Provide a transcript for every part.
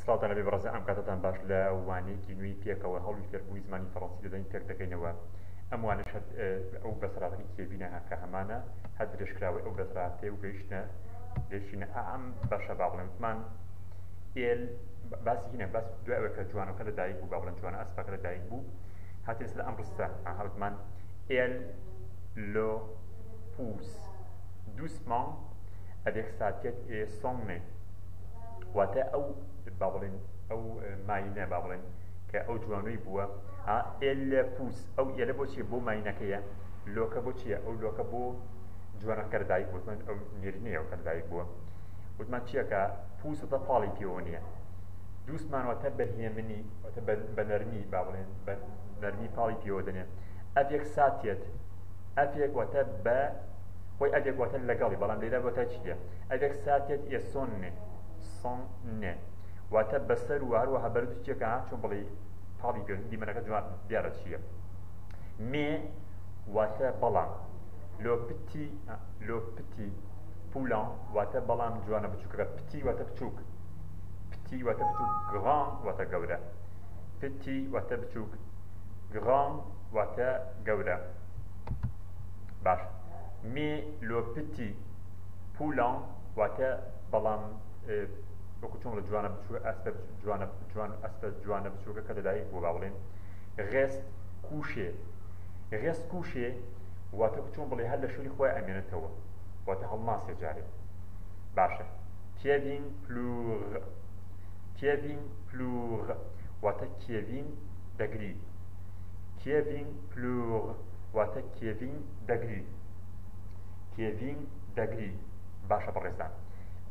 سڵاو لەبێ بەڕێز ئەم کاتتان باش لە وانەیەکی نوێی پێکەوە هەڵوی فێربوونی زمانی فەڕەنسی دەدەین پێک دەکەینەوە ئەم وانەش ئەو بەسەراتەی کێبینە کە هەمانە هەر درێژکراوی ئەو بەسەراتێ و گەیشتنە ئەم بەشە با بڵێن وتمان ئێل باسی هینە باس دوای ئەوە کە جوانەکە لەدایک بوو با بڵێن جوانە ئەسپەکە لەدایک بوو هاتین لەسەر ئەم ڕستە هەوتمان ئێل لۆ پوس دووسمان avec sa tête et son nez واتە ئەو با بڵێن ئەو ماینە با بڵێن کە ئەو جوانووی بووە ئێل پوس ئەو ئێلە بۆ چیە بۆ ماینەکەیە لۆکە بۆ چییە ئەو لۆکە بۆ جوانەکە لەدایک بوو ئەو نێرینەیە کە لەدایک بووە وتمان چییەکە پوس وتە پاڵی پێوە نییە دووسمان واتە بەهێمنی واتە بە نەرمی با بڵێن بە نەرمی پاڵی پێوە دەنێ ئەڤێک ساتێت ئەڤێک واتە بە خۆی ئەڤێک واتە لەگەڵی بەڵام لێرە واتە چییە ئەڤێک ساتێت ئێ سۆنێ سۆنێ واتە بەسەر و هەروەها بەردوو چیەکە چۆن بڵێ پاڵی پێوە دیمەنەکە جوان دیارە چییە مێ واتە بەڵام لۆ پتی پولان واتە بەڵام جوانە بچووکەکە پتی واتە بچووک پتی واتە بچووک گڕان واتە گەورە پتی واتە بچووک گڕان واتە گەورە باش مێ لۆ پتی پولان واتە بەڵام وەکو چۆن لە جوانە بچووکە ئەسپە جوانە بچووکە کە لەدایک بوو با بڵێن ڕێست کووشێ واتە چۆن بڵێ هەر لە شوێنی خۆی ئەمێنێتەوە واتە هەڵماسێ جارێ باشە کێڤین پلوغ واتە کێڤین دەگری کێڤین پلوغ واتە کێڤین دەگری باشە بەڕێزان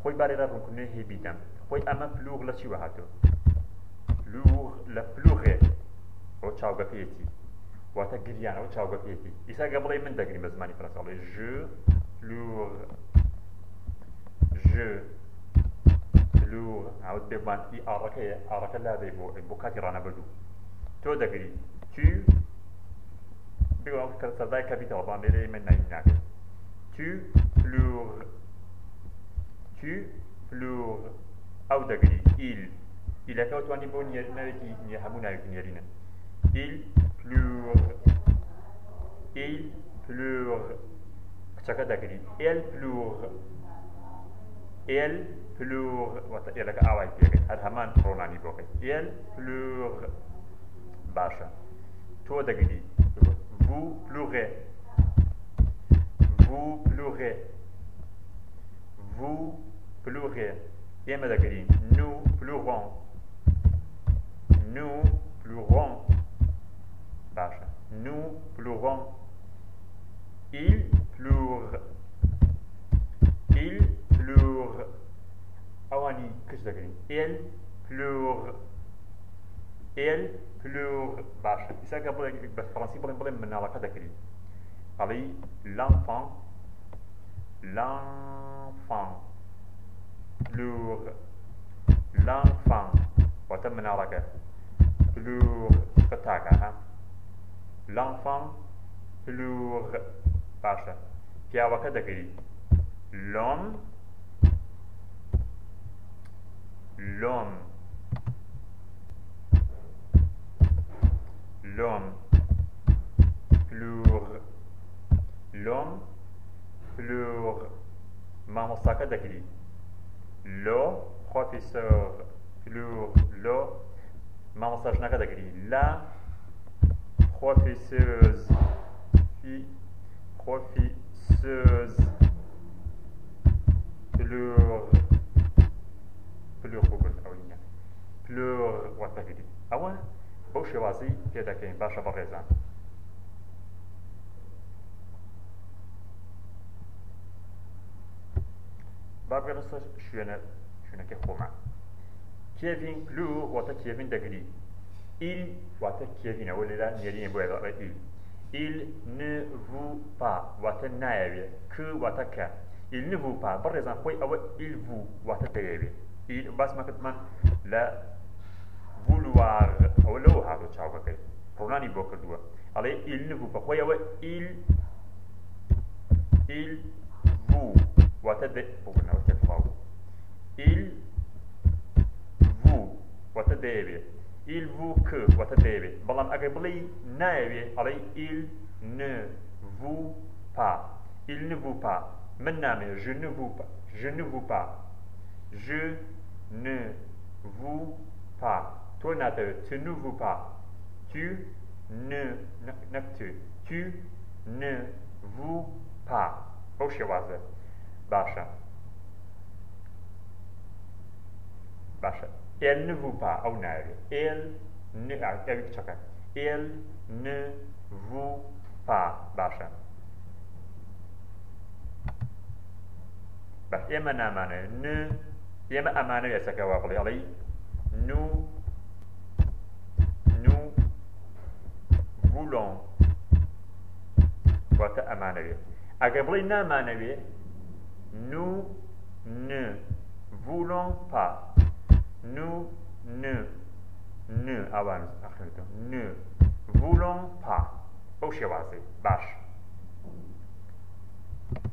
خۆی بارێرە ڕوونکردنەوەی هەیە بیدەم خۆی ئەمە پلوغ لە چیوە هاتووە پلوغ لە پلوغێ ئەو چاوگەپێتی واتە گریان ئەو چاوگەپێتی ئیسا گە بڵێ من دەگرین بە زمانی فەرەنسا بڵێ پلوغ ئەوت بێمان ئی ئاڕەکەیە ئاڕەکە لادەی بۆ کاتی ڕانەبەردوو تۆ دەگری تو بگەڵ کە سەردای کەپیتەڵ بان لێرەی من ناین ناکەێت tu plures ئەو دەگری ئیلەکە توانی بۆ ناوێتی هەموو ناوێتی نێرینە il pleure کچەکە دەگری elle pleure واتە ئێلەکە ئاوای پێکەیت هەر هەمان ڕۆنانی بۆکەیت elle pleure باشە تۆ دەگری vous pleurez ئێمە دەگرین nous pleurons باشە nous pleurons il pleure ئەوانی کچ دەگرین elle pleure باشە ئیساکە بڵێ بە فەڕەنسی بڵێن مناڵەکە دەکرین ئەڵێی l'enfant pleure l'enfant واتە مناڵەکە pleure قتاکە l'enfant pleure باشە پیاوەکە دەگری l'homme pleure مامۆستاکە دەگری لۆ professeur pleure لۆ مامۆستاژنەکە دەگری la professeuse pleure واتە دەگری ئەوە بەو شێوازی پێ دەکەین باشە بەڕێزان بابگەنە سەر شوێنەکەی خۆمان کێڤین پلوغ واتە کێڤین دەگری il واتە کێڤینەوە لێرە نێرینە بۆ ێڵە il ne vous pas واتە نایەوێ واتە کە il ne vous pas بەڕێزان خۆی ئەوە il vous واتە دەیەوێ باسمە کردمان لە vouloir ئەوە لەوە هاتۆ چاوگەکەی ڕۆنانی بۆ کردووە ئەڵێ il ne vous pas خۆی ئەوە il vous واتە بۆ بنەوە تێکفاو il vous دەیەوێت il vous que واتە دەیەوێت بەڵام ئەگەر بڵێ نایەوێت ئەڵێ il ne vous pas il ne vous pas من نامێ je ne vous pas je ne vous pas je ne vous pas تۆ ناتەوێت tu ne vous pas tu ne نەک tu ne vous pas ئەو شێوازە باشە باشە elle ne vous pas ئەو ناوێت elle ne ئەوی کچەکە elle ne vous pas باشە باش ئێمە نامانەوێ ne ئێمە ئەمانەوێ ئێسەکەوا بڵێ ئەڵێ nous voulons واتە ئەمانەوێ ئەگەر بڵێ نامانەوێ nous ne voulons pas nous ne ئەوان ئەخوێنێتەوە ne voulons pas ئەو شێوازەی باش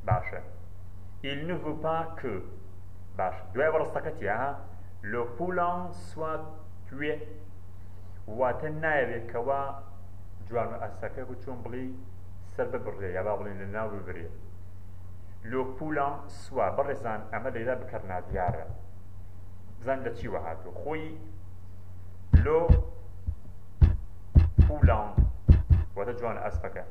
باشە il ne veut pas que باش دوای بەڕستەکە چیە le poulain soit tué واتە نایەوێت کەوا جوان و ئەسەکە بچۆن بڵێ سەر ببڕێ یا با بڵێن لە ناو ببرێ le poulain soit بەڕێزان ئەمە لەیلا بکەرنا دیارە بزان لە چیوە هاتوو خۆی le poulain واتە جوان ئەسپەکە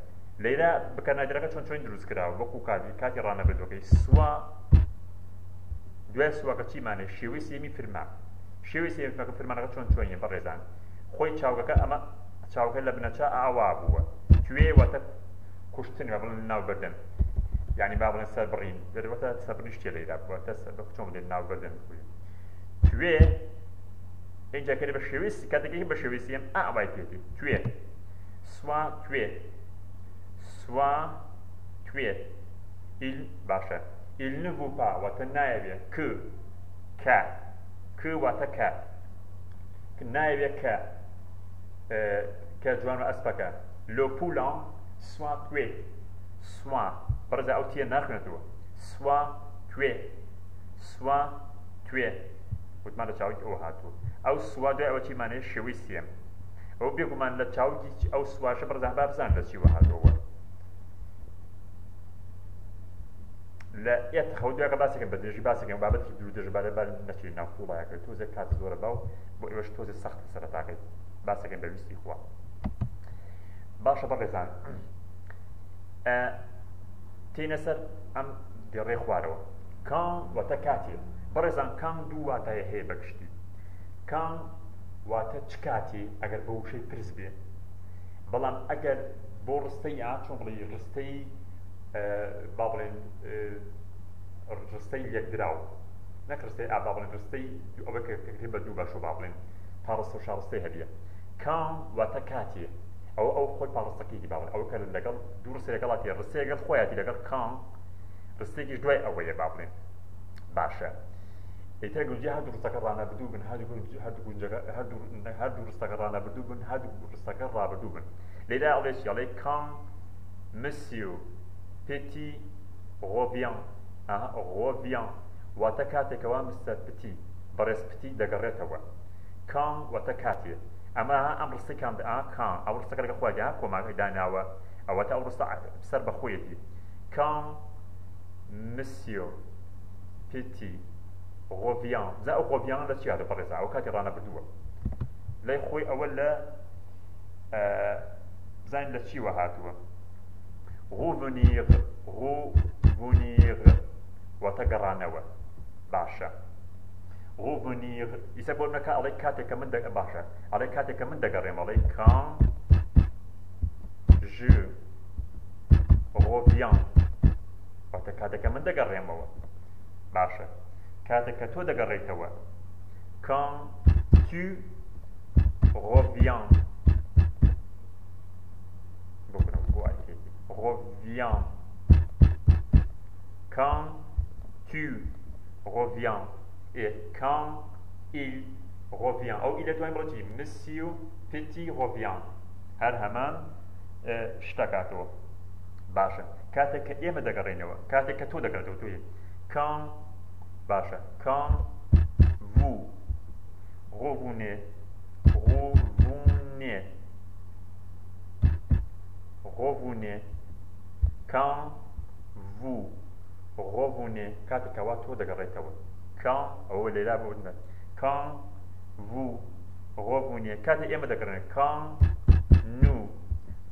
لەیلا بکەرنادیارەکە چۆن چۆن دروست کراوە وەکو کاتی ڕانەبردوەکەی سوا دوای سواکە چیمانێ شێوەی سێمی فرما شێوەی سێمی فرمانەکە چۆن چۆنیە بەڕێزان خۆی چاوگەکە ئەمە چاوگە لە بنەچە ئاوا بووە توێ واتە کوشتن با بڵێن ناوبردن یعنی با بڵێن سەربڕین دەواتە سەربڕین شتێ لەیلا واتە چۆن بڵێن ناوبردن توێ اینجا کە بە شێوەی کاتێکی بە شێوەی سێم ئاوای پێێتی توێ سوا توێ سوا توێ il باشە il ne veut pas واتە نایەوێت que واتە کە نایەوێت کە جوان و ئەسپەکە le poulain soit tué soit بەڕێزە ئەو تیە ناخوێنێتەوە soit tué وتمان لە چاوی ئەوە هاتووە ئەو سوا دوای ئەوە چیمانێ شێوەی سێم ئەو بێگومان لە چاوی ئەو سواشە بەڕێزان با بزان لە چیوە هاتووە لە ئێتخەوە دوایکە باسێکم بە درێژی باسێکم بابەتی دوو دژبارە بار نەچێت ناو قوڵایەکە تۆزێک کات زۆرە باو بۆ ئێوەش تۆزێ سەختە سەرەتاکەی باسێکم بەویستی خوا باشە بەڕێزان تینە سەر ئەم دێڕێ خوارەوە کان واتە کاتێ بەڕێزان کان دوو واتایە هەیە بەگشتی کان واتە چ کاتێ ئەگەر بە وشەی پرس بێ بەڵام ئەگەر بۆ ڕستەی چۆن بڵێ ڕستەی با بڵێن ڕستەی یەکدراو نەک ڕستەی با بڵێن ڕستەی ئەوە کە بە دوو بەشۆ با بڵێن پاڕستە و شاڕستەی هەبیە کان واتە کاتێ ئەو خۆی پاڕستەکەیکی با بڵێن ئەوە کە لەگەڵ دوو ڕستەی لەگەڵاتی ڕستەی لەگەڵ خۆیاتی لەگەڵ کان ڕستێکیش دوای ئەوەیە با بڵێن باشە ئیتر گونجی هەردوو ڕستەکە ڕانەبردوو بن هەردوو ڕستەکە ڕانەبردوو بن هەردوو ڕستەکە ڕابردوو بن لێرا ئەڵێ ئەڵێ کان مسیو پێتی ڕۆڤیان ڕۆڤیان واتە کاتێکەوە مستەر پتی بەڕێز پتی دەگەڕێتەوە کان واتە کاتێ ئەمە ئەم ڕستی کان کان ئەو ڕستەکە لەگە خۆیان کۆماگەی داناوە ئەوەتە ئەو ڕستە سەر بەخۆیەتی کان مسیو پتی ڕۆڤیان زە ئەو ڕۆڤیان لە چی هاتە بەڕێزا ئەو کاتی ڕانەبردووە لای خۆی ئەوە لە بزانین لە چیوە هاتووە revenir واتە گەڕانەوە باشە revenir ئیسا بۆ نەکە ئەڵێ کاتێککە من باشە ئەڵێ کاتێککە من دەگەڕێم ئەڵێ quand je reviens واتە کاتێککە من دەگەڕێمەوە باشە کاتێککە تۆ دەگەڕێیتەوە quand tu reviens reviens quand tu reviens et quand il revient أو إلى دوين بلوتي monsieur petit revient هر همان شتاكاتو باشا كاتك إيما دقرينوا كاتك تو دقرتو توي quand باشا quand vous revenez revenez, quand vous revenez, quand vous revenez, quand nous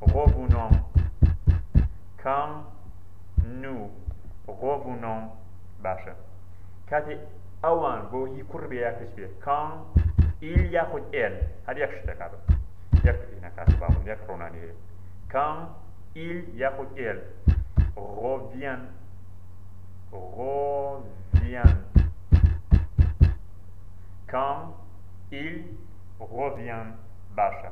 revenons, quand nous revenons, باشا كاتي اوان بو يكر بيا كشبيه كان il ياخذ ال هذا يكشف كذا يكفي هنا كاتب بابا يكروناني كان il ياخذ ال revient quand il revient باشا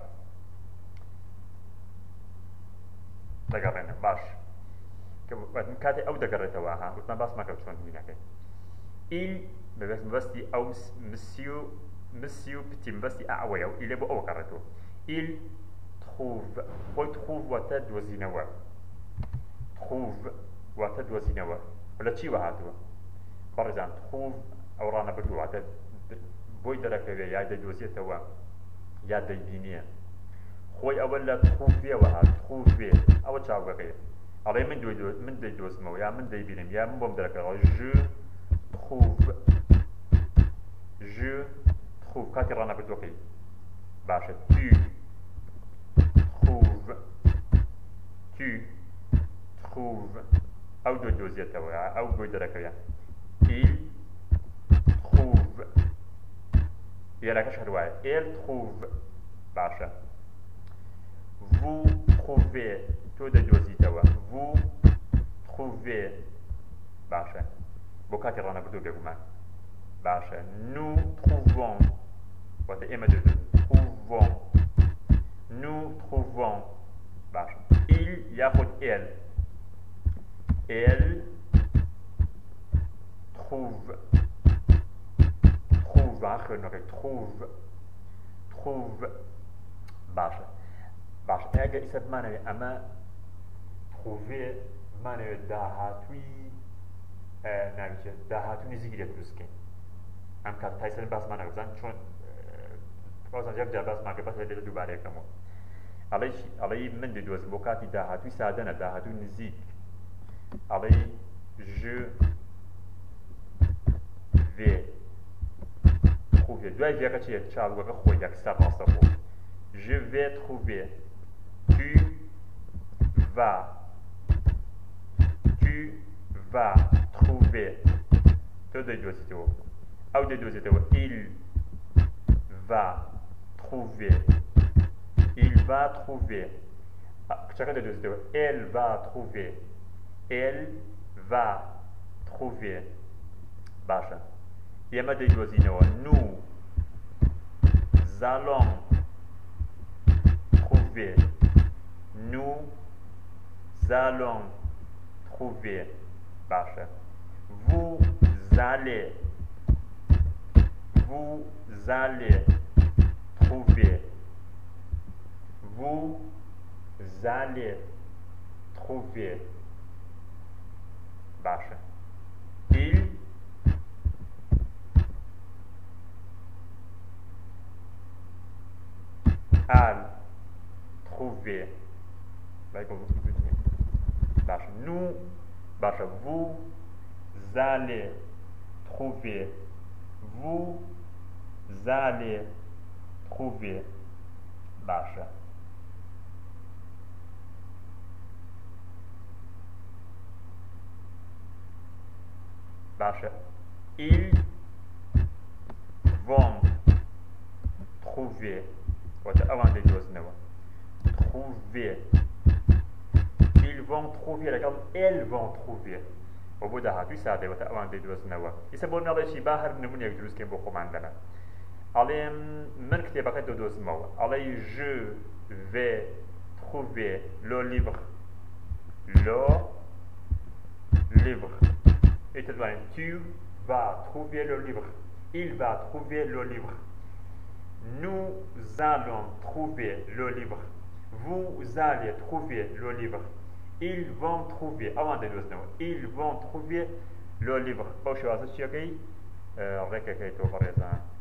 دقرنا باش كاتي او دقرتها ها وتنا باس ما كبشون هناك il مبستي او مسيو بتي مبستي اعويا il ابو او قرتو il trouve وتدوزينوا trouve وتدوزينوا ولا شي وهاتوا برزان trouve او رانا بدو عدد بوي درك يا دوزيتوا يا دينيه خوي اولا trouver وها trouver او تشاوغي علي من دوز مو يا من دي بينم يا من بوم درك je trouve كاتي رانا بدوكي باشا tu trouves او دو دوزيتوا او بوي درك يا il trouve يلا كش هرواي il trouve باشا vous trouvez tout de دوزيتوا vous trouvez باشا بوكاتي رانا بدو بيقومان باشا nous trouvons وهذا إما trouvons nous trouvons باشا il ياخذ elle trouve آخر نوعي trouve باشا اگه اسم معنوی اما trouver معنوی داهاتوی نمیشه داهاتوی نزیگیره دروست کن ام که تایسن باز معنوی بزن چون بازم یک جا باز معنوی باز لیل دوباره کمو علی من دوز بوکاتی داهاتوی ساده نه داهاتوی نزیگ علی je vais trouver دوای ویکا چیه چال وگا خوی یک سر ناستا خو je vais trouver tu vas trouver tout de دوزیتو او de دوزیتو il va trouver chacun de دوزیتو elle va trouver باشا يما de دوزینو nous allons trouver باشا vous allez trouver باشا il al trouver باشا nous باشا vous allez trouver باشا ils vont trouver وتأوان دي جوز نوا trouver ils vont trouver لكن elles vont trouver وبودها توي ساده وتأوان دي جوز نوا يسبون الله شي باهر نمون يك جوز كين بو خمان لنا علي من كتابك دو دوز مو علي je vais trouver le livre et tu vas trouver le livre il va trouver le livre nous allons trouver le livre vous allez trouver le livre ils vont trouver avant de nous ils vont trouver le livre au choix de chacun avec quelqu'un par exemple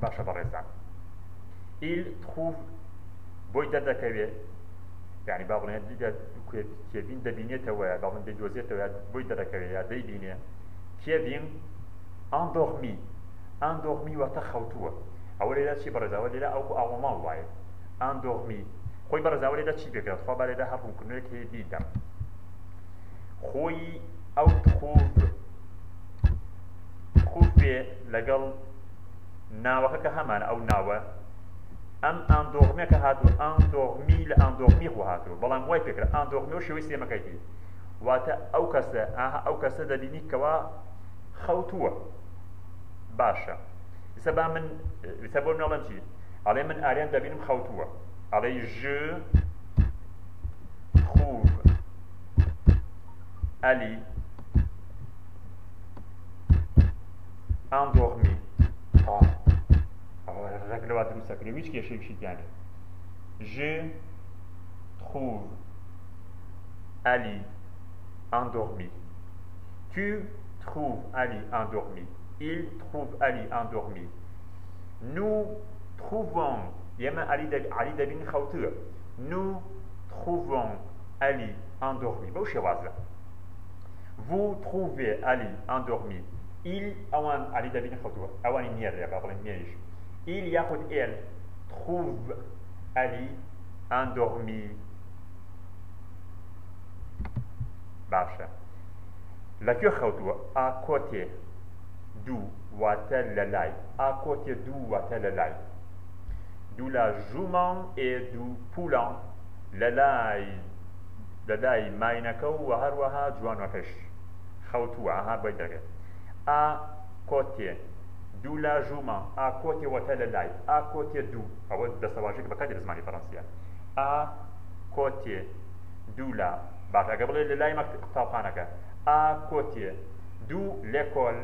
باشە بەڕێزان il trouve بۆی دەردەکەوێت یعنی با بڵێن کێڤین دەبینێتەوە با بڵێن دەیدۆزێتەوە بۆی دەردەکەوێت یا دەیبینێ کێڤین ئەندۆغمی ئەندۆغمی واتە خەوتووە ئەوە لێرە چی بەڕێزاوە لێرە ئەو ئاوەماڵ وایە ئەندۆغمی خۆی بەڕێزاوە لێرە چی پێکرێت خوا با لێرە هەر ڕوونکردنەوەیەک هەیە دیدەم خۆی ئەو خوفێ لەگەڵ ناوەکە کە هەمانە ئەو ناوە ئەم ئەندۆغمێکە هاتووە ئەندۆغمی لە ئەندۆغمی خۆ هاتووە بەڵام وای پێکرا ئەندۆغمی و شێوەی سێمەکەیتی واتە ئەو کەسە دەبینی کەوا خەوتووە باشە ئێستا با من ئێستا بۆ منەڵەم چی ئەڵێ من ئاریان دەبینم خەوتووە ئەڵێ je trouve Ali endormi ڕێکلەوە دروستەکرێ هیچ کێشەیەکی تیانێ je trouve Ali endormi tu trouves Ali endormi il trouve Ali endormi nous trouvons ئێمە علی دەبین خەوتووە nous trouvons Ali endormi بەو شێوازە vous trouvez Ali endormi il ئەوان علی دەبین خەوتووە ئەوانی نییە با بڵێن نێژ il یاخود elle trouve Ali endormi باشە لەکوێ خەوتووە à côté d'où واتە لە لای à côté d'où واتە لە لای d'où la jument et d'où poulant لە لای ماینەکە و هەروەها جوانەکەش خەوتووە ئاها بۆی دەگێت à côté d'où la jument à côté واتە لە لای à côté d'où ئەوە دەسەواژێک بەکاری زمانی فەڕەنسیە à côté d'où la باش ئەگە بڵێ لە لای قوتابخانەکە à côté d'où l'école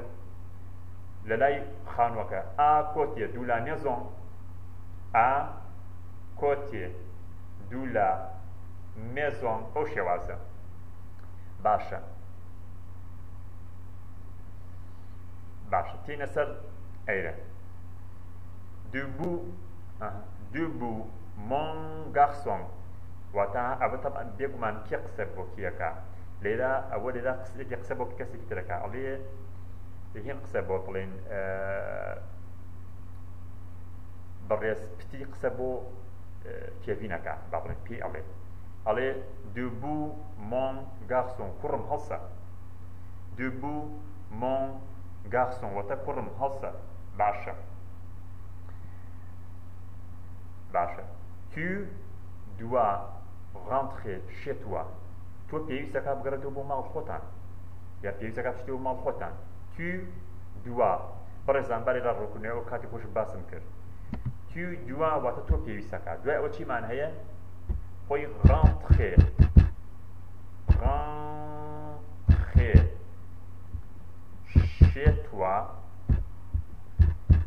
لە لای خانووەکە à côté d'où la maison à côté d'où la maison ئەو شێوازە باشە تینە سەر ئەیرە debout mon garçon واتە ئەوە تەبعەن بێگومان کێ قسە بۆ کیەکە لێرە ئەوە لێرە قسە بۆ کەسێکی ترەکە ئەڵێ هێن قسە بۆ بڵێن بەڕێز پتی قسە بۆ کێڤینەکە با بڵێن پێی ئەڵێ debout mon garçon کوڕم هەڵسە debout mon garçon واتە کوڕم هەڵسە باشە tu dois rentrer chez toi تۆ پێویستەکە بگەڕێتەوە بۆ ماڵ خۆتان یا پێویستەکە بچیتەوە بۆ ماڵ خۆتان tu dois بەڕێزان بارێرا ڕوونکردنەوە کاتی خۆش باسم کرد tu dois واتە تۆ پێویستەکە دوای ئەوە چیمان هەیە خۆی rentrer chez toi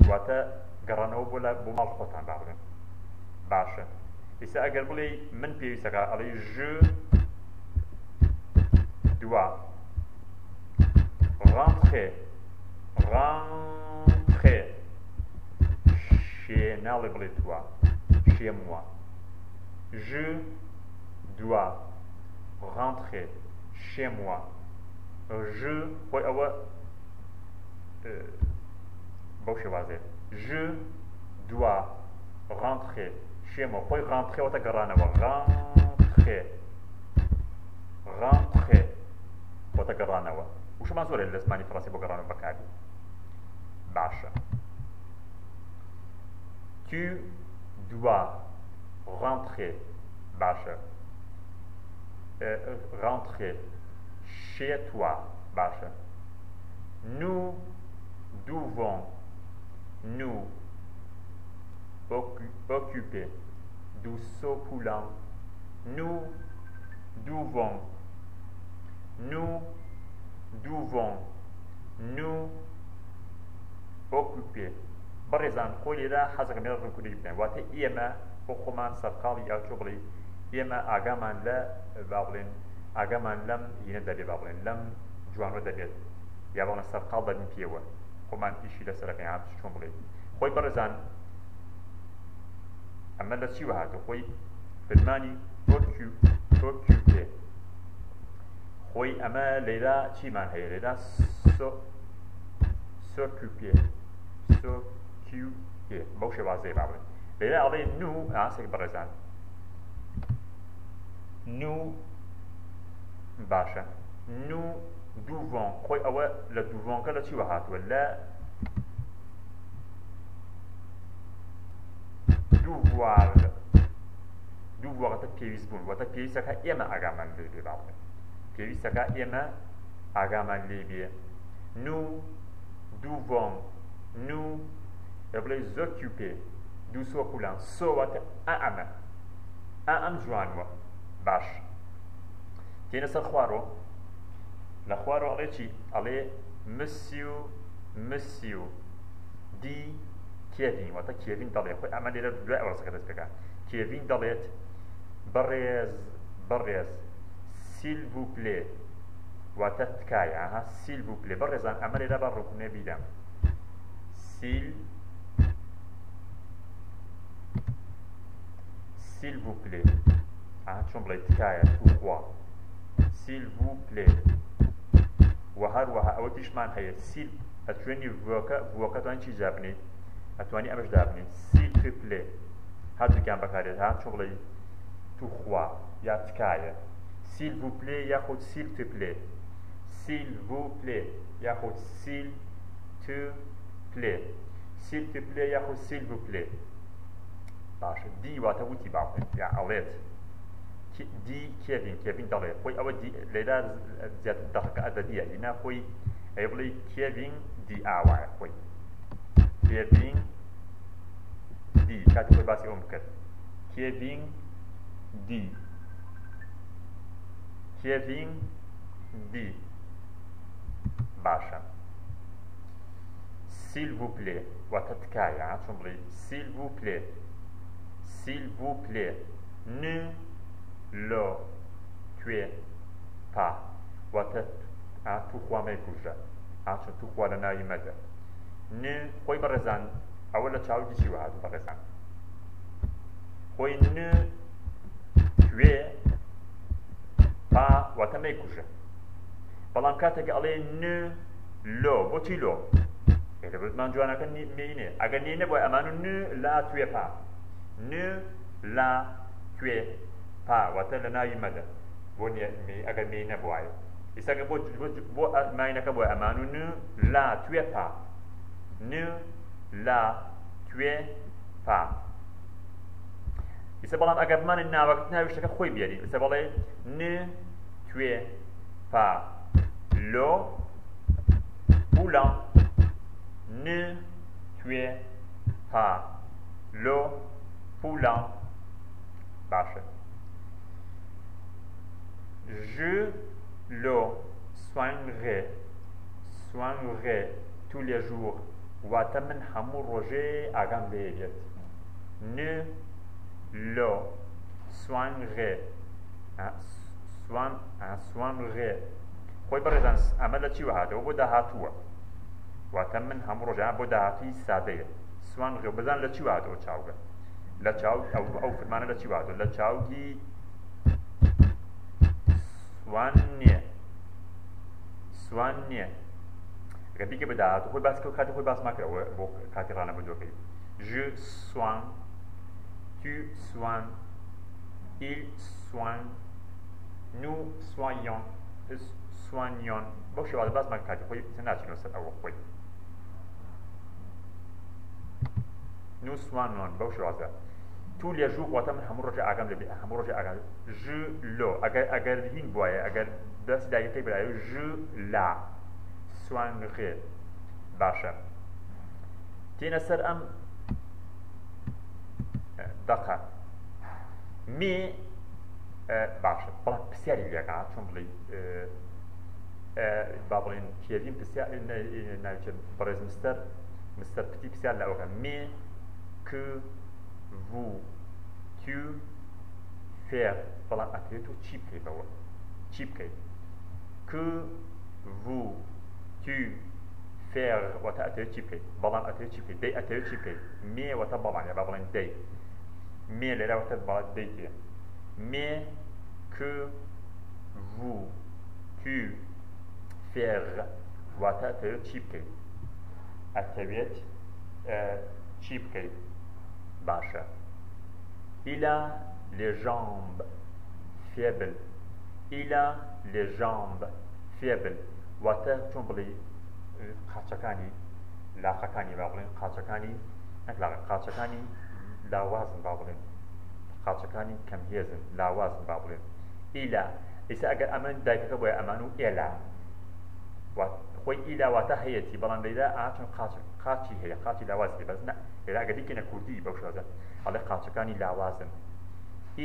واتە گەڕانەوە بۆ ماڵ خۆتان با بڵێن باشە ئێستا ئەگەر بڵێ من پێویستەکە ئەڵێ je dois rentrer chez ناڵێ بڵێ toi chez moi je dois rentrer chez moi je خۆی ئەوە بەو شێوازێ je dois rentrer chez moi خۆی rentrer واتە گەڕانەوە rentrer واتە گەڕانەوە وشمان زۆرە لە زمانی فەڕەنسی بۆ گەڕانەوە بەکاری باشە tu dois rentrer باشە rentrer chez toi باشە nous devons nous occuper du saupoudlant nous devons nous occuper بەڕێزان خۆی لێرە حەزەکەم لێرە ڕوونکردنی بکەین واتە ئێمە بۆ خۆمان سەرقاڵی یا چۆ بڵێ ئێمە ئاگامان لە با بڵێن ئاگامان لەم هینە دەبێت با بڵێن لەم جوانوە دەبێت یا بەڵێن سەرقاڵ دەبین پێوە خۆمان ئیشی لەسەرەکەین چۆن بڵێ خۆی بەڕێزان ئەمە لە چیوە هاتوو خۆی فرمانی ئۆکیوپێ خۆی ئەمە لێرا چیمان هەیە لێرا سۆکیوپێ بەو شێوازەیە با بڵێن لێرا ئەڵێ نو ئاسێک بەڕێزان نو باشە نو دوڤۆن خۆی ئەوە لە دوڤۆنکە لە چیوە هاتووە لە دووڤۆغەتە پێویست بوون وەتە پێویستەکە ئێمە ئاگامان لێ بێ با بڵێن پێویستەکە ئێمە ئاگامان لێ بێ نو دوڤۆن نو بڵێ زۆکیوپێ دوو سۆکولان سۆوەتە ئەمە ئەم جوانوە باش تێنە سەر خوارۆ لە خوارۆ ئەڵێ چی ئەڵێ مسیو دی کێڤین واتە کێڤین دەڵێ خۆی ئەمە لێرە دوای ئەوەسەکە دەست پێکات کێڤین دەڵێت بەڕێز سیلڤوپلێ واتە تکایە ها سیلڤوپلێ بەڕێزان ئەمە لێرە بە ڕوکنێ بیدەم سیلڤوپلێ چۆن بڵێ تکایە توخوا سیلڤوپلێ و هەروەها ئەوە تیشمان هەیە سیل ئەتوێنی ڤۆکە توانی چی جابنێ ئەتوانی ئەمەش دابنێ سیلڤوپلێ هەردووکیان بەکارێت چۆن بڵێ توخوا یا تکایە سیلڤوپلێ یاخود سیلڤوپلێ یاخود سیلڤوپلێ یاخود سیلڤوپلێ باشە دی واتە وتی باڵێن یا ئەڵێت دی کێڤین دەڵێت خۆی ئەوە لێرا زیاتر دەقەکە ئەدەدیە هینا خۆی ئەی بڵێ کێڤین دی ئاوایە خۆی کێڤین دی کاتی خۆی باسی ئەوم بکرد کێڤین دی باشە سیلڤوپلێ واتە تکایە چۆن بڵێ سیلڤوپلێ لۆ توێ پا واتە توخوا مەیکوژە چۆن توخوا لە ناوی مەدە خۆی بەڕێزان ئەوە لە چاوی چیوە هاتوو بەڕێزان خۆی توێ پا واتە مەیکوژە بەڵام کاتێک ئەڵێ لۆ بۆچی لۆ لەبەرمان جوانەکە مینێ ئەگەر نێ نەبووە ئەمان لا توێ پا لا توێ پا واتە لە ناوی مەدە بۆ ئەگەر مێ نەبووایە ئێستاکە بۆ ماینەکە بۆ ئەمان لا توێ پا لا توێ پا ئێستا بەڵام ئەگەر بمانە ناوی شتەکە خۆی بێنی ئێستا بەڵێ توێ پا لۆ پوڵان توێ پا لۆ پوڵان باشە je soignerai tous les jours واتە من هەموو ڕۆژێ ئاگام لێ بێت le soignerai خۆی بەڕێزان ئەمە لە چیوە هاتەوە بۆ داهاتووە واتە من هەموو ڕۆژە بۆ داهاتووی سادەیە soignerai بزان لە چیوە هاتەوە چاوگە لە چاو ئەو فرمانە لە چیوە هاتەوە لە چاوگی سوانیە ئەگەر بیکە بەداهاتوو خۆی باس کاتی خۆی باس ماکرەوە بۆ کاتی ڕانەبردووەکەی je soigne tu soignes il soigne nous soignons بەو شێوازە باس ماکە کاتی خۆی ناچینەوە سەر ئەوە خۆی nous soignons بەو شێوازە tous les jours واتە من هەموو ڕۆژێ ئاگام لێ هەموو ڕۆژێ ئاگام je لۆ ئەگەر هین بوایە ئەگەر دەستی داگەکەی برایە je la soignerai باشە تێنە سەر ئەم دەقە مێ باشە بەڵام پرسیاری لێکا چۆن بڵێ با بڵێن کێڤین پرسیار ناوچێت بەڕێز مستەر پتی پرسیار لە ئەوەکە مێ que vous tu faire بەڵام ئەکرێت و چی بکەیتەوە چی بکەیت que vous tu faire واتە ئەتەوێت چی بکەیت بەڵام ئەتەوێت چی بکەیت دەی ئەتەوێت چی بکەیت مێ واتە بەڵام یا با بڵێن دەی مێ لێرە واتە بەڵام دەی تێ مێ que vous tu faire واتە ئەتەوێت چی بکەیت ئەتەوێت چی بکەیت باشە il a les jambes faibles il a les jambes faibles واتە چۆن بڵێ قاچەکانی لاقەکانی با بڵێن قاچەکانی نەکلاقە قاچەکانی لاوازن با بڵێن قاچەکانی کەم هێزن لاوازن با بڵێن ئیلا ئێستا ئەگەر ئەمە دایکەکە بۆیە ئەمان و ئێلا خۆی ئیلا واتە هەیەی بەڵام لەیدا ئاچۆن قاچی هەیە قاچی لاوازی بەس نە لێرا ئەگەر دیکەنە کوردی بەو شێوازە ئەڵێ قاچەکانی لاوازن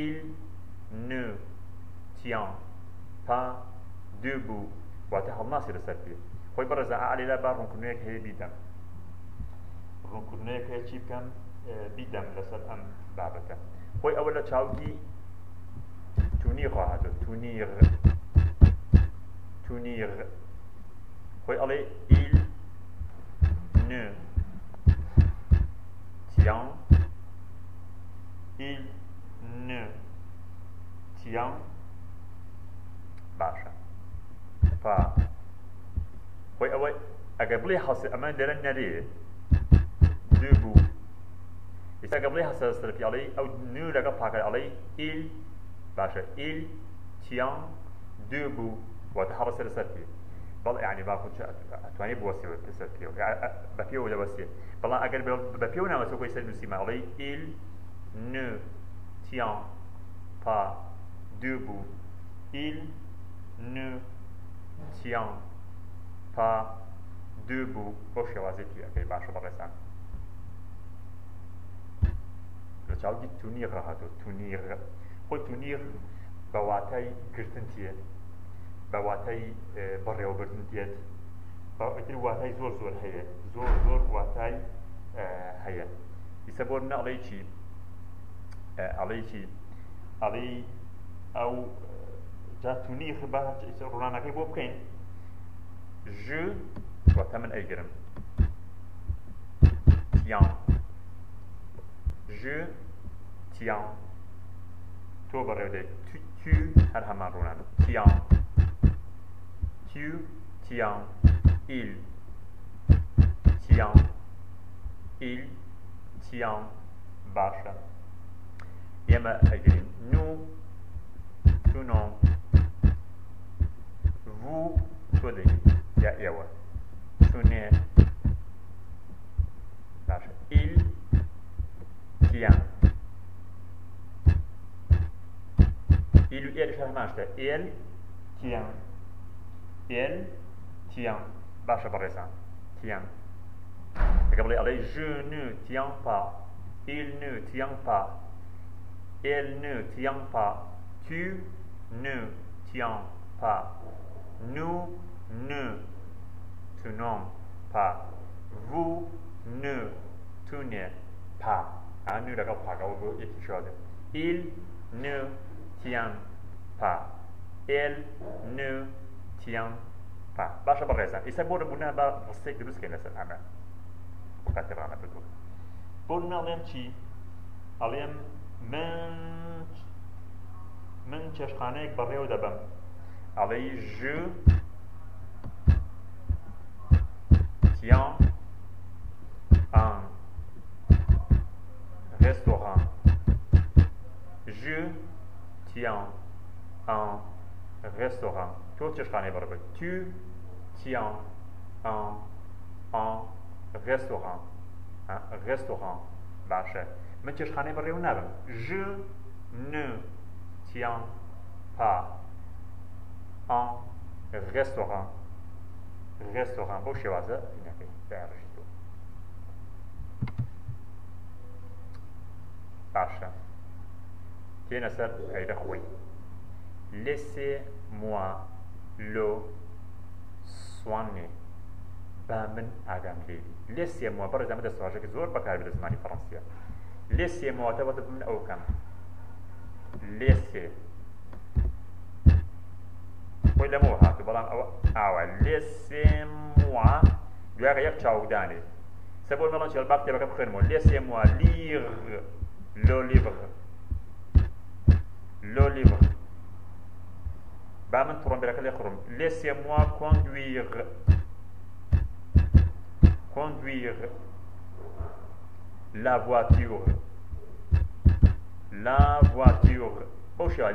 il ne tient pas debout واتە هەڵناسی لەسەر پێ خۆی بەڕێزە ئالێلا با ڕوونکردنەیەک هەیە بیدەم ڕوونکردنەیەک هەیە چی بکەم بیدەم لەسەر ئەم بابەتە خۆی ئەوە لە چاوکی تونیغ هاتۆ تونیغ خۆی ئەڵێ il ne tient باشە پا خۆی ئەوەی ئەگەر بڵێ هەسە ئەمان لێرە نەرێ debout ئێستا ئەگەر بڵێ هەسە لەسەر پێ ئەڵێ ئەو نو لەگەڵ پاکە ئەڵێ il باشە il tient debout واتە هەڵەسە لەسەر پێ بەڵێ یعنی باخۆ ئەتوانێت بوەسێەوە لەسەر پێوە بە پێوە دەوەسێ بەڵام ئەگەر بە پێوە ناوەسە خۆی سەر نووسیمە ئەڵێ il ne tient pas debout il ne tient pas debout بۆ شێوازێکی ئەەکەی باشە بەڕێسان لە چاوکی تونیغ هاتۆ تونیغ خۆی تونیغ بە واتای گرتن تێ بە واتای بەڕێوەبردن دێت ئەتر واتای زۆر زۆر هەیە زۆر واتای هەیە ئیسە بۆ منە ئەڵێ چی ئەڵێ ئەو جا تونیغ بە ڕوونانەکەی بۆ بکەین je واتە من ئەیگرم tiens je tiens تۆ بەڕێو دەی tu هەر هەمان ڕوونان tiens tu tiens il tient باشە ئێمە ئەگرین nous tenons vous تۆ دەیگیت یا ئێوە tenez باشە il tient il و ئێلش هەمان شتە elle tient باشە بەڕێزان tient ئەگە بڵێ ئەڵێ je ne tiens pas il ne tient pas elle ne tient pas tu ne tiens pas nous ne tenons pas vous ne tenez pas nous لەگەڵ پاکەوە بۆ یەکی شادە il ne tient pas elle ne tient pas باشە بەڕێزان ئێستا بۆ بوونا بە ڕستەیەک دروستکەین لەسەر ئەمە کاتی ڕانەبردووە بۆ ئەڵێم چی ئەڵێم من چێشتخانەیەک بەڕێوە دەبەم ئەڵێ je tiens un restaurant je tiens un restaurant تۆ چێشتخانەی بەڕێوە tu tiens un restaurant باشە من چێشتخانەی بەڕێوە نابم je ne tiens pas un restaurant بۆ شێوازە اینەکەی داڕژیتەوە باشە تێنە سەر ئەیرە خۆی laissez-moi le soigner با من ئاگام لێبی laissez-moi بەڕێز ئەمە دەستەواژەکە زۆر بەکاربێت لە زمانی فەڕەنسیە laissez-moi تەوەتە من ئەو کەم laissez خۆی لەمەوە هاتوو بەڵام ئەوە ئاوە laissez-moi دوایە یەک چاودانێ سەبۆ مەڵەن چێل با کتێبەکە بخوێنمەوە laissez-moi lire le livre le livre با من تڕۆمبیلەکە لێ خوڕم laissez-moi conduire la voiture بەو شێوە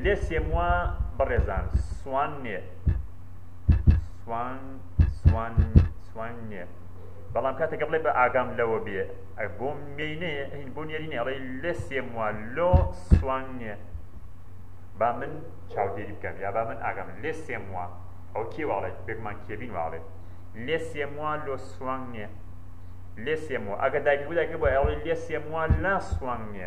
laissez-moi بەڕێزان سوانێ بەڵام کاتێکە بڵێ بە ئاگام لەوە بێ بۆ مینەیە هین بۆ نێرینێ ئەڵێ laissez-moi لۆ سوانێ با من چاودێری بکەم یا با من ئاگام laissez-moi ئەو کێ واڵێ بێگمان کێبین واڵێ laissez-moi لۆ سوانێ laissez-moi ئەگە دایک بۆ ئەڵێ laissez-moi لا سوانێ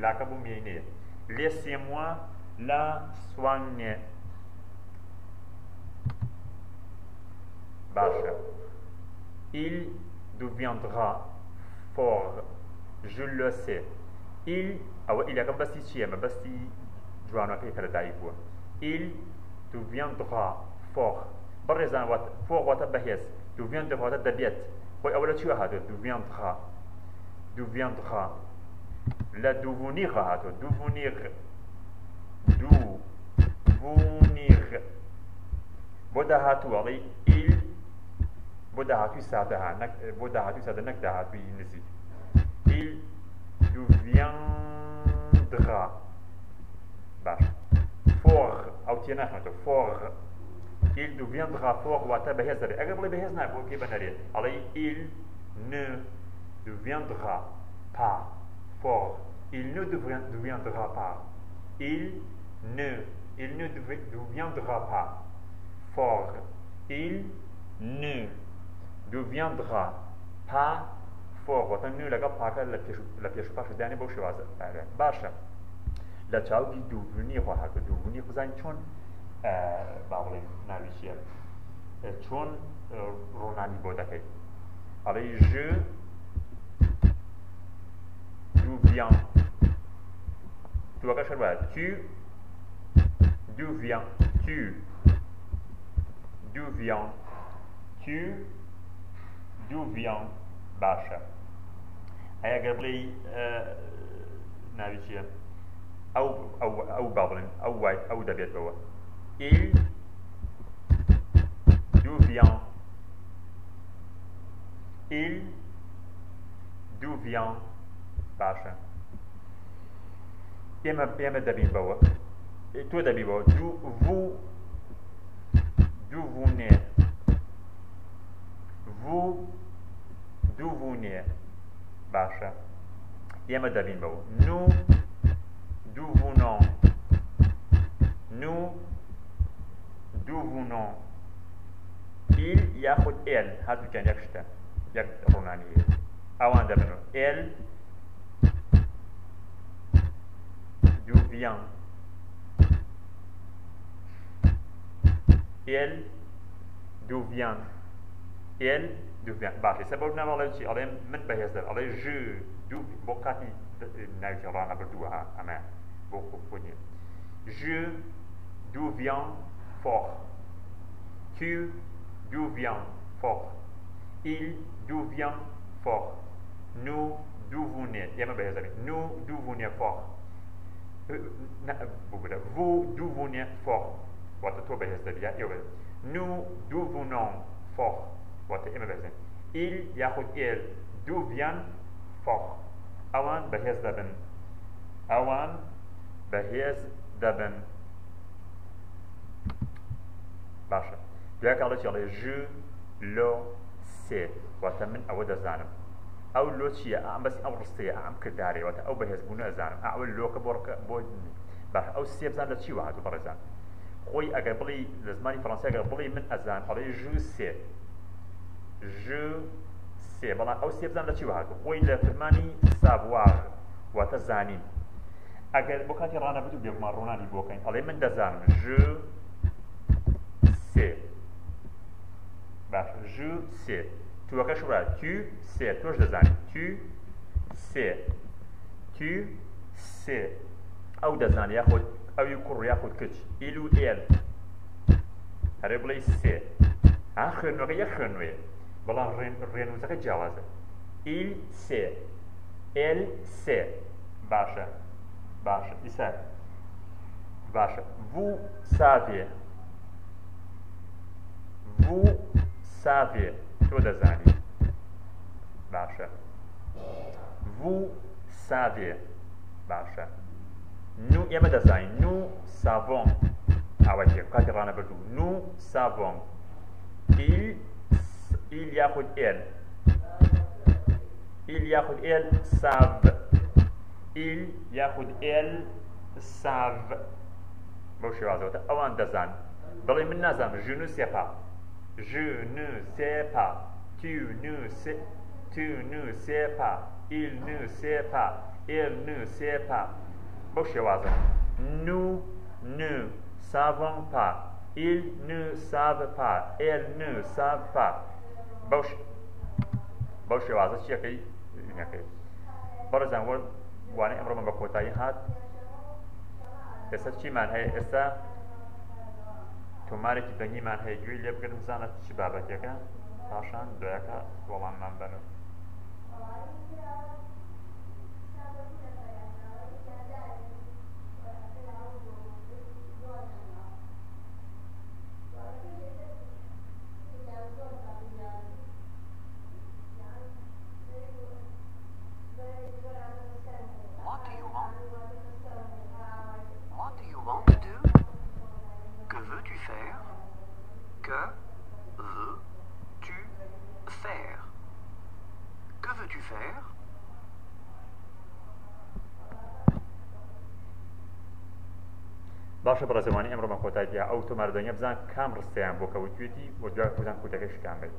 لاکە بۆ مینەیە laissez-moi la soigne باشە il deviendra fort je le sais il ئەوە ئیلەکەم بەستی چییە مە بەستی جوانەکەی کە لەدایک بووە il deviendra fort بەڕێزان فۆق واتە بەهێز deviendra واتە دەبێت خۆی ئەوە لە چیوە هاتووە deviendra لە devenir هاتووە devenir بۆ داهاتوو ئەڵێ il بۆ داهاتووی سادەها بۆ داهاتووی سادە نەک داهاتووی نزیک il deviendra باش fort ئەو تێ ناخێتەوە fort il deviendra fort واتە بەهێز دەبێت ئەگەر بڵێ بەهێز نابێت بۆ پێ بەنەرێت ئەڵێ il ne deviendra pas fort il ne deviendra pas il ne deviendra pas fort il ne deviendra pas fort واتە نو لەگەڵ پاکە لە پێش و پاش دانی بەو شێوازە باشە لە چاوی دووبوونی خۆ هاتووە دووبوونی بزانین چۆن با بڵێن ناوی چییە چۆن ڕۆنانی بۆ دەکەیت ئەڵێ je deviens توەکە شەر وایە tu deviens باشە ئەگەر بڵێ ناوی چییە ئەو با بڵێن ئەو دەبێتەوە il devient باشە ئێمە دەبین بەوە تۆ دەبی بەوە vous devenez باشە ئێمە دەبین بەوە nous devenons il یاخود elle هەردووکیان یەک شتە یەک ڕۆنانی ئەوان دەبنەوە elle devient باشە سەبەب نامەڵێ چی ئەڵێ من بەهێز دەبم ئەڵێ je بۆ کاتی ناوی ڕانە بردووە ئەمە بۆ خۆنیە je deviens fort tu deviens fort il devient fort nous devenons ئێمە بەهێز دەبین nous devenons fort vous devenez fort واتە تۆ بەهێز دەبی یا ئێوە nous devenons fort واتە ئێمە بەهێز دەبین il یاخود elle devient fort ئەوان بەهێز دەبن باشە دوایکەڵە چێڵێ je le sais واتە من ئەوە دەزانم ئەو لۆ چییە ئەم بەسی ئەو ڕستەیە ئەم کردارێ واتە ئەو بەهێزبوون ئەزانم ئەوە لۆکە بۆ باشە ئەو سێ بزان لە چی وهاتوو بەڕێزان خۆی ئەگەر بڵی لە زمانی فەڕەنسی ئەگەر بڵی من ئەزان ئەڵێ je sais بەڵام ئەو سێ بزان لە چی وهاتوو خۆی لە فرمانی savoir واتە زانین ئەگەر بۆ کاتی ڕانەبردوو بێگومان ڕۆنانی بۆکەین ئەڵێ من دەزانم je sais باشە je sais توەکەش وایە tu sais تۆش دەزانی tu sais ئەو دەزانی یاخود ئەوی کوڕ یاخود کچ il و elle هەرێ بڵێ sais خوێندنەوەکە یەک خوێندنوێ بەڵام ڕێنووسەکە جیاوازە il sait elle sait باشە باشە ئیسا باشە vous savez vous savez تۆ دەزانی باشە vous savez باشە nous ئێمە دەزانین nous savons ئەوەیە کاتی ڕانەبردوو nous savons il ياخذ elle il ياخذ elle savent il ياخذ elle savent بەو شێوازەوەتە ئەوان دەزان بەڵێ من نازانم je ne sais pas je ne sais pas tu ne sais pas il ne sait pas elle ne sait pas بەو شێوازە nous ne savons pas ils ne savent pas elles ne savent pas بەو شێوازە چیەکەی نەکەی بەڕێزان وانەی ئەمڕۆمان بە کۆتایی هات ئێستا چیمان هەیە ئێستا تۆمارێکی دەنگیمان هەیە گوێی لێ بگرم بزانە چی بابەتێکە پاشان دوایەکە وەڵاممان بەنەوە باشە بەڕێزەوانی ئەمڕۆمان کۆتایی ئەو تۆمارە دەنگە بزان کام ڕستەیان بۆ کەوتوێتی بۆ دوای خۆزان کۆتەکەی شکان بێت